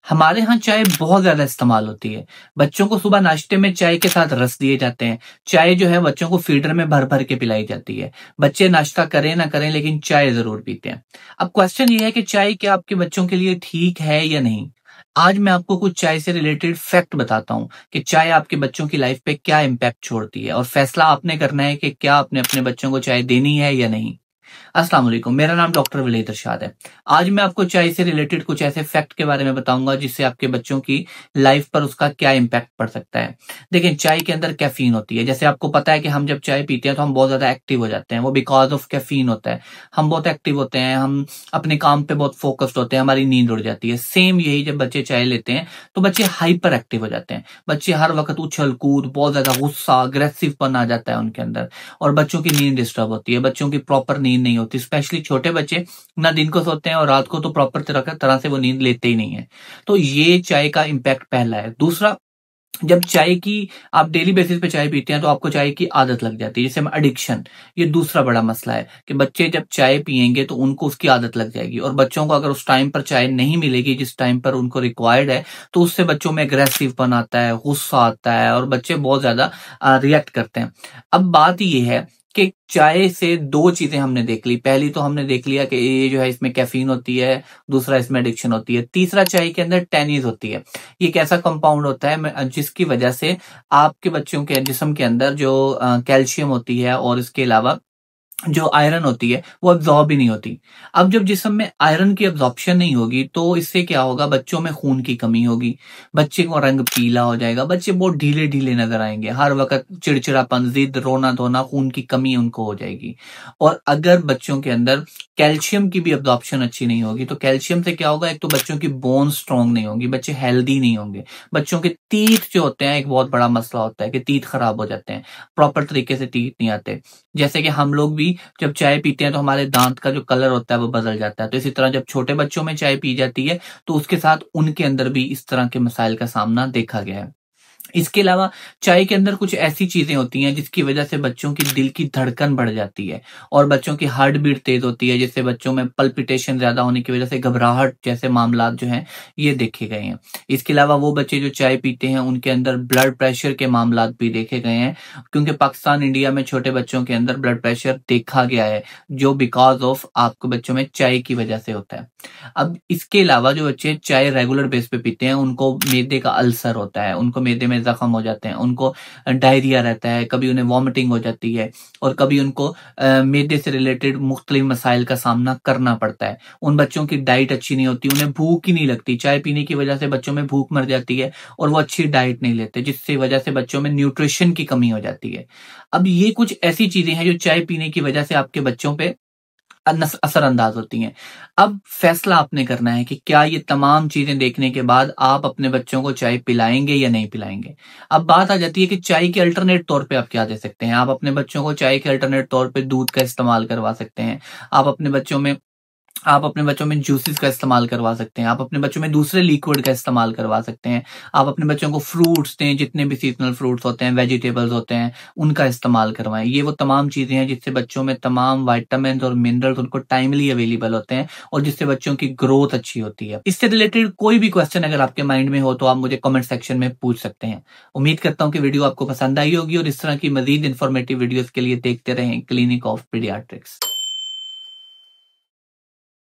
हमारे यहाँ चाय बहुत ज्यादा इस्तेमाल होती है। बच्चों को सुबह नाश्ते में चाय के साथ रस दिए जाते हैं। चाय जो है बच्चों को फीडर में भर भर के पिलाई जाती है। बच्चे नाश्ता करें ना करें लेकिन चाय जरूर पीते हैं। अब क्वेश्चन ये है कि चाय क्या आपके बच्चों के लिए ठीक है या नहीं। आज मैं आपको कुछ चाय से रिलेटेड फैक्ट बताता हूँ कि चाय आपके बच्चों की लाइफ पे क्या इम्पैक्ट छोड़ती है और फैसला आपने करना है कि क्या आपने अपने बच्चों को चाय देनी है या नहीं। अस्सलाम वालेकुम, मेरा नाम डॉक्टर वलीद इरशाद है। आज मैं आपको चाय से रिलेटेड कुछ ऐसे फैक्ट के बारे में बताऊंगा जिससे आपके बच्चों की लाइफ पर उसका क्या इम्पैक्ट पड़ सकता है। देखिए, चाय के अंदर कैफीन होती है। जैसे आपको पता है कि हम जब चाय पीते हैं तो हम बहुत ज्यादा एक्टिव हो जाते हैं, वो बिकॉज ऑफ कैफीन होता है। हम बहुत एक्टिव होते हैं, हम अपने काम पे बहुत फोकस्ड होते हैं, हमारी नींद उड़ जाती है। सेम यही जब बच्चे चाय लेते हैं तो बच्चे हाइपर एक्टिव हो जाते हैं। बच्चे हर वक्त उछल कूद, बहुत ज्यादा गुस्सा, अग्रेसिवपन आ जाता है उनके अंदर और बच्चों की नींद डिस्टर्ब होती है। बच्चों की प्रॉपर नींद नहीं होती, स्पेशली छोटे बच्चे ना दिन को सोते हैं और रात को तो प्रॉपर तरह से वो नींद लेते ही नहीं है। तो ये चाय का इम्पैक्ट पहला है। दूसरा, जब चाय की आप डेली बेसिस पे चाय पीते हैं तो आपको चाय की आदत लग जाती है, जिसे हम एडिक्शन, ये दूसरा बड़ा मसला है कि बच्चे जब चाय पियेंगे तो उनको उसकी आदत लग जाएगी और बच्चों को अगर उस टाइम पर चाय नहीं मिलेगी जिस टाइम पर उनको रिक्वायर्ड है तो उससे बच्चों में एग्रेसिवपन आता है, गुस्सा आता है और बच्चे बहुत ज्यादा रिएक्ट करते हैं। अब बात ये है कि चाय से दो चीजें हमने देख ली। पहली तो हमने देख लिया कि ये जो है इसमें कैफीन होती है, दूसरा इसमें एडिक्शन होती है। तीसरा, चाय के अंदर टेनिस होती है। ये एक ऐसा कंपाउंड होता है जिसकी वजह से आपके बच्चों के जिस्म के अंदर जो कैल्शियम होती है और इसके अलावा जो आयरन होती है वो अब्जॉर्ब ही नहीं होती। अब जब जिस्म में आयरन की अब्जॉर्प्शन नहीं होगी तो इससे क्या होगा, बच्चों में खून की कमी होगी, बच्चे को रंग पीला हो जाएगा, बच्चे बहुत ढीले ढीले नजर आएंगे, हर वक्त चिड़चिड़ापन, जिद, रोना धोना, खून की कमी उनको हो जाएगी। और अगर बच्चों के अंदर कैल्शियम की भी अब्जॉर्प्शन अच्छी नहीं होगी तो कैल्शियम से क्या होगा, एक तो बच्चों की बोन स्ट्रांग नहीं होगी, बच्चे हेल्दी नहीं होंगे। बच्चों के तीत जो होते हैं, एक बहुत बड़ा मसला होता है कि तीत खराब हो जाते हैं, प्रॉपर तरीके से तीत नहीं आते। जैसे कि हम लोग भी जब चाय पीते हैं तो हमारे दांत का जो कलर होता है वो बदल जाता है, तो इसी तरह जब छोटे बच्चों में चाय पी जाती है तो उसके साथ उनके अंदर भी इस तरह के मसाइल का सामना देखा गया है। इसके अलावा चाय के अंदर कुछ ऐसी चीजें होती हैं जिसकी वजह से बच्चों की दिल की धड़कन बढ़ जाती है और बच्चों की हार्ट बीट तेज होती है, जिससे बच्चों में पल्पिटेशन ज्यादा होने की वजह से घबराहट जैसे मामला जो हैं ये देखे गए हैं। इसके अलावा वो बच्चे जो चाय पीते हैं उनके अंदर ब्लड प्रेशर के मामला भी देखे गए हैं, क्योंकि पाकिस्तान, इंडिया में छोटे बच्चों के अंदर ब्लड प्रेशर देखा गया है जो बिकॉज ऑफ आपके बच्चों में चाय की वजह से होता है। अब इसके अलावा जो बच्चे चाय रेगुलर बेस पे पीते हैं उनको मैदे का अल्सर होता है, उनको मैदे में जख्म हो जाते हैं, उनको डायरिया रहता है, कभी उन्हें वॉमिटिंग हो जाती है और कभी उनको मैदे से रिलेटेड मुख्तलिफ मसाइल का सामना करना पड़ता है। उन बच्चों की डाइट अच्छी नहीं होती, उन्हें भूख ही नहीं लगती, चाय पीने की वजह से बच्चों में भूख मर जाती है और वो अच्छी डाइट नहीं लेते, जिससे वजह से बच्चों में न्यूट्रिशन की कमी हो जाती है। अब ये कुछ ऐसी चीजें हैं जो चाय पीने की वजह से आपके बच्चों पे असरअंदाज होती हैं। अब फैसला आपने करना है कि क्या ये तमाम चीजें देखने के बाद आप अपने बच्चों को चाय पिलाएंगे या नहीं पिलाएंगे। अब बात आ जाती है कि चाय के अल्टरनेट तौर पे आप क्या दे सकते हैं। आप अपने बच्चों को चाय के अल्टरनेट तौर पे दूध का इस्तेमाल करवा सकते हैं। आप अपने बच्चों में जूसेस का इस्तेमाल करवा सकते हैं। आप अपने बच्चों में दूसरे लिक्विड का इस्तेमाल करवा सकते हैं। आप अपने बच्चों को फ्रूट्स दें, जितने भी सीजनल फ्रूट्स होते हैं, वेजिटेबल्स होते हैं, उनका इस्तेमाल करवाएं। ये वो तमाम चीजें हैं जिससे बच्चों में तमाम विटामिन और मिनरल्स उनको टाइमली अवेलेबल होते हैं और जिससे बच्चों की ग्रोथ अच्छी होती है। इससे रिलेटेड कोई भी क्वेश्चन अगर आपके माइंड में हो तो आप मुझे कमेंट सेक्शन में पूछ सकते हैं। उम्मीद करता हूँ कि वीडियो आपको पसंद आई होगी और इस तरह की मजीद इन्फॉर्मेटिव वीडियोस के लिए देखते रहें क्लिनिक ऑफ पीडियाट्रिक्स।